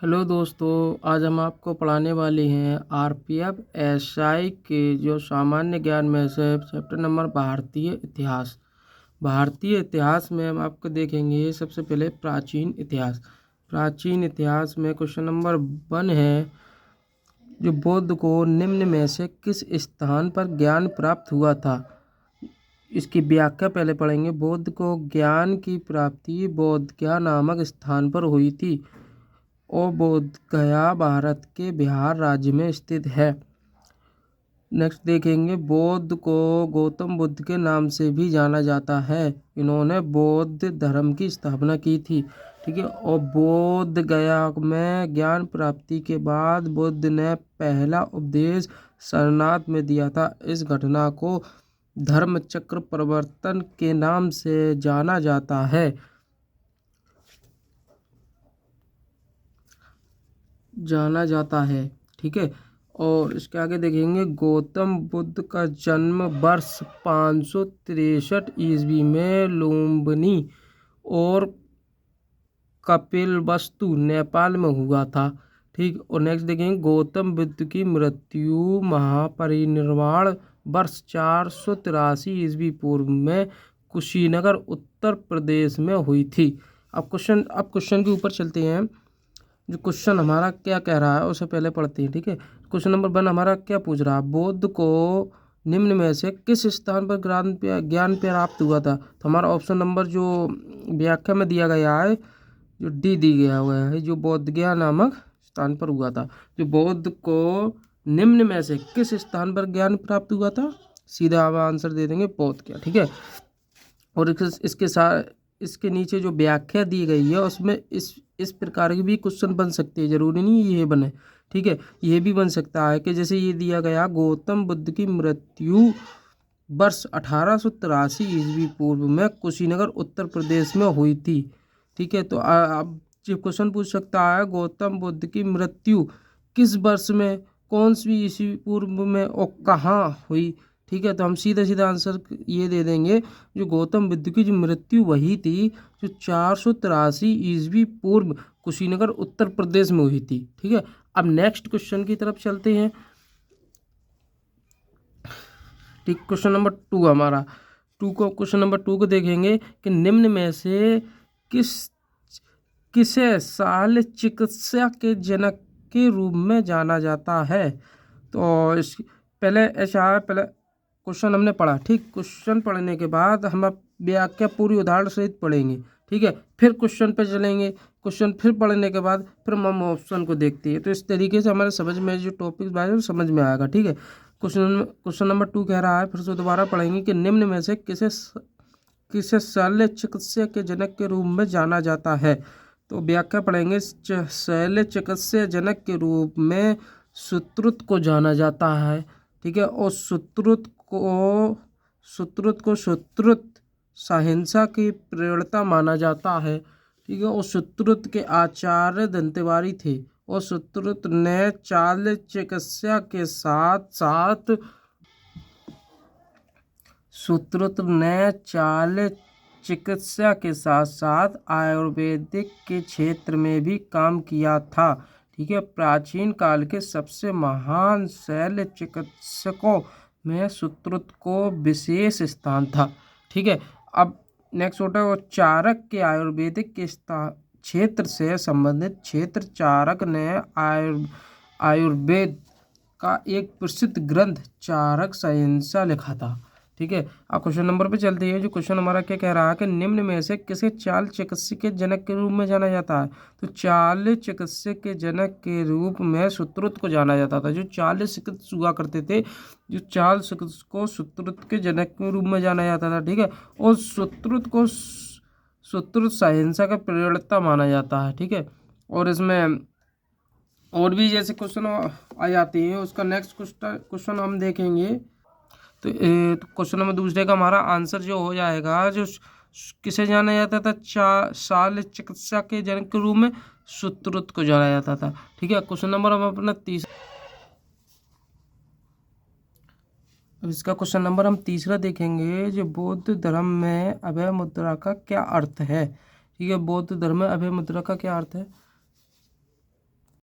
Hello दोस्तों, आज हम आपको पढ़ाने वाले हैं आरपीएफ एसआई के जो सामान्य ज्ञान में से चैप्टर नंबर भारतीय इतिहास। भारतीय इतिहास में हम आपको देखेंगे सबसे पहले प्राचीन इतिहास। प्राचीन इतिहास में क्वेश्चन नंबर 1 है जो बौद्ध को निम्न में से किस स्थान पर ज्ञान प्राप्त हुआ था। इसकी व्याख्या पहले पढ़ेंगे। बौद्ध को ज्ञान की प्राप्ति बोध गया नामक स्थान पर हुई थी और बोध गया भारत के बिहार राज्य में स्थित है। नेक्स्ट देखेंगे, बौद्ध को गौतम बुद्ध के नाम से भी जाना जाता है। इन्होंने बौद्ध धर्म की स्थापना की थी, ठीक है। और बोध गया में ज्ञान प्राप्ति के बाद बुद्ध ने पहला उपदेश सारनाथ में दिया था। इस घटना को धर्म चक्र परिवर्तन के नाम से जाना जाता है। ठीक है। और इसके आगे देखेंगे, गौतम बुद्ध का जन्म वर्ष 563 ईस्वी में लुम्बिनी और कपिलवस्तु नेपाल में हुआ था, ठीक। और नेक्स्ट देखेंगे, गौतम बुद्ध की मृत्यु महापरिनिर्वाण वर्ष 483 ईस्वी पूर्व में कुशीनगर उत्तर प्रदेश में हुई थी। अब क्वेश्चन के ऊपर चलते हैं। जो क्वेश्चन हमारा क्या कह रहा है उसे पहले पढ़ते हैं, ठीक है। क्वेश्चन नंबर 1 हमारा क्या पूछ रहा है, बौद्ध को निम्न में से किस स्थान पर ज्ञान प्राप्त हुआ था। तो हमारा ऑप्शन नंबर जो व्याख्या में दिया गया है जो डी दी गया हुआ है, जो बोध गया नामक स्थान पर हुआ था। जो बौद्ध को निम्न में से किस स्थान पर ज्ञान प्राप्त हुआ था, सीधा आप आंसर दे देंगे बोध गया, ठीक है। और इसके साथ इसके नीचे जो व्याख्या दी गई है उसमें इस प्रकार की भी क्वेश्चन बन सकते हैं, जरूरी नहीं ये बने, ठीक है। ये भी बन सकता है कि जैसे ये दिया गया, गौतम बुद्ध की मृत्यु वर्ष 1883 ईस्वी पूर्व में कुशीनगर उत्तर प्रदेश में हुई थी, ठीक है। तो अब जो क्वेश्चन पूछ सकता है, गौतम बुद्ध की मृत्यु किस वर्ष में, कौन सी ईस्वी पूर्व में और कहाँ हुई, ठीक है। तो हम सीधा आंसर ये दे देंगे, जो गौतम बुद्ध की जो मृत्यु वही थी जो 483 ईस्वी पूर्व कुशीनगर उत्तर प्रदेश में हुई थी, ठीक है। अब नेक्स्ट क्वेश्चन की तरफ चलते हैं, ठीक। क्वेश्चन नंबर 2 हमारा क्वेश्चन नंबर 2 को देखेंगे कि निम्न में से किसे शल्य चिकित्सा के जनक के रूप में जाना जाता है। तो इस पहले क्वेश्चन हमने पढ़ा, ठीक। क्वेश्चन पढ़ने के बाद हम अब व्याख्या पूरी उदाहरण सहित पढ़ेंगे, ठीक है। फिर क्वेश्चन पे चलेंगे, क्वेश्चन फिर पढ़ने के बाद फिर हम ऑप्शन को देखते हैं। तो इस तरीके से हमारे समझ में जो टॉपिक बाय वो समझ में आएगा, ठीक है। क्वेश्चन नंबर 2 कह रहा है, फिर से दोबारा पढ़ेंगे कि निम्न में से किसे शल्य चिकित्सा के जनक के रूप में जाना जाता है। तो व्याख्या पढ़ेंगे, शल्य चिकित्सा जनक के रूप में सुश्रुत को जाना जाता है, ठीक है। और सुश्रुत को सहिंसा की प्रेरणा माना जाता है, ठीक है। और सुश्रुत के आचार्य दंतेवारी थे और सुश्रुत ने शल्य चिकित्सा के साथ साथ आयुर्वेदिक के क्षेत्र में भी काम किया था, ठीक है। प्राचीन काल के सबसे महान शल्य चिकित्सकों में सुश्रुत को विशेष स्थान था, ठीक है। अब नेक्स्ट होता है, चारक के आयुर्वेदिक के क्षेत्र से संबंधित क्षेत्र चारक ने आयुर्वेद का एक प्रसिद्ध ग्रंथ चारक संहिता लिखा था, ठीक है। अब क्वेश्चन नंबर पे चलते हैं। जो क्वेश्चन हमारा क्या कह रहा है कि निम्न में से किसे चाल चिकित्सा के जनक के रूप में जाना जाता है। तो चाल चिकित्सा के जनक के रूप में सुश्रुत को जाना जाता था। जो चाल चिकित्सक हुआ करते थे, जो चाल चिकित्सक को सुश्रुत के जनक के रूप में जाना जाता था, ठीक है। और सुश्रुत सहिंसा का प्रेरणा माना जाता है, ठीक है। और इसमें और भी जैसे क्वेश्चन आ जाते हैं, उसका नेक्स्ट क्वेश्चन हम देखेंगे। तो क्वेश्चन नंबर 2 का हमारा आंसर जो हो जाएगा, जो किसे जाना जाता था, शल्य चिकित्सा के जनक के रूप में सुश्रुत को जाना जाता था, ठीक है। क्वेश्चन नंबर हम अपना अब इसका क्वेश्चन नंबर हम तीसरा देखेंगे। जो बौद्ध धर्म में अभय मुद्रा का क्या अर्थ है, ठीक है। बौद्ध धर्म में अभय मुद्रा का क्या अर्थ है।